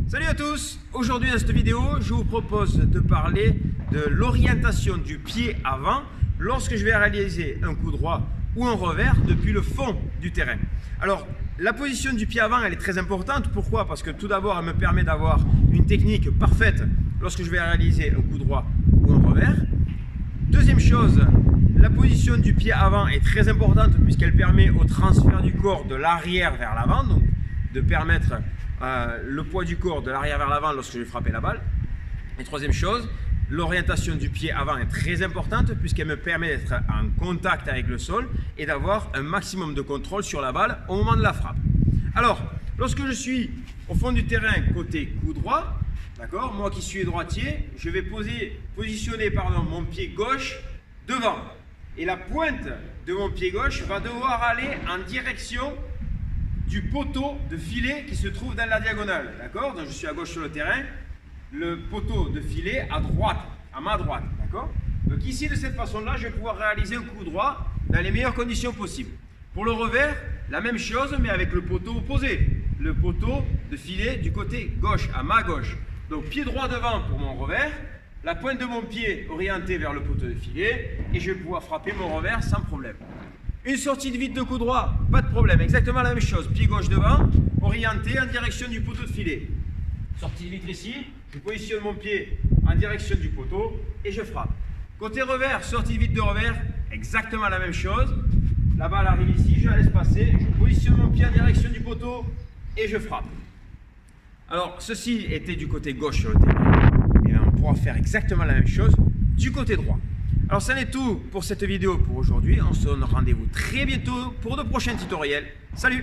Salut à tous! Aujourd'hui dans cette vidéo, je vous propose de parler de l'orientation du pied avant lorsque je vais réaliser un coup droit ou un revers depuis le fond du terrain. Alors, la position du pied avant, elle est très importante. Pourquoi? Parce que tout d'abord, elle me permet d'avoir une technique parfaite lorsque je vais réaliser un coup droit ou un revers. Deuxième chose, la position du pied avant est très importante puisqu'elle permet au transfert du corps de l'arrière vers l'avant, donc de permettre le poids du corps de l'arrière vers l'avant lorsque je vais frapper la balle. Et troisième chose, l'orientation du pied avant est très importante puisqu'elle me permet d'être en contact avec le sol et d'avoir un maximum de contrôle sur la balle au moment de la frappe. Alors, lorsque je suis au fond du terrain côté coup droit, d'accord, moi qui suis droitier, je vais positionner mon pied gauche devant. Et la pointe de mon pied gauche va devoir aller en direction du poteau de filet qui se trouve dans la diagonale. D'accord? Donc je suis à gauche sur le terrain, le poteau de filet à droite, à ma droite. D'accord? Donc ici, de cette façon-là, je vais pouvoir réaliser un coup droit dans les meilleures conditions possibles. Pour le revers, la même chose, mais avec le poteau opposé. Le poteau de filet du côté gauche, à ma gauche. Donc pied droit devant pour mon revers, la pointe de mon pied orientée vers le poteau de filet, et je vais pouvoir frapper mon revers sans problème. Une sortie de vide de coup droit, pas de problème, exactement la même chose. Pied gauche devant, orienté en direction du poteau de filet. Sortie de vitre ici, je positionne mon pied en direction du poteau et je frappe. Côté revers, sortie de vide de revers, exactement la même chose. La balle arrive ici, je la laisse passer, je positionne mon pied en direction du poteau et je frappe. Alors, ceci était du côté gauche sur le terrain. Et on pourra faire exactement la même chose du côté droit. Alors, ça n'est tout pour cette vidéo pour aujourd'hui. On se donne rendez-vous très bientôt pour de prochains tutoriels. Salut!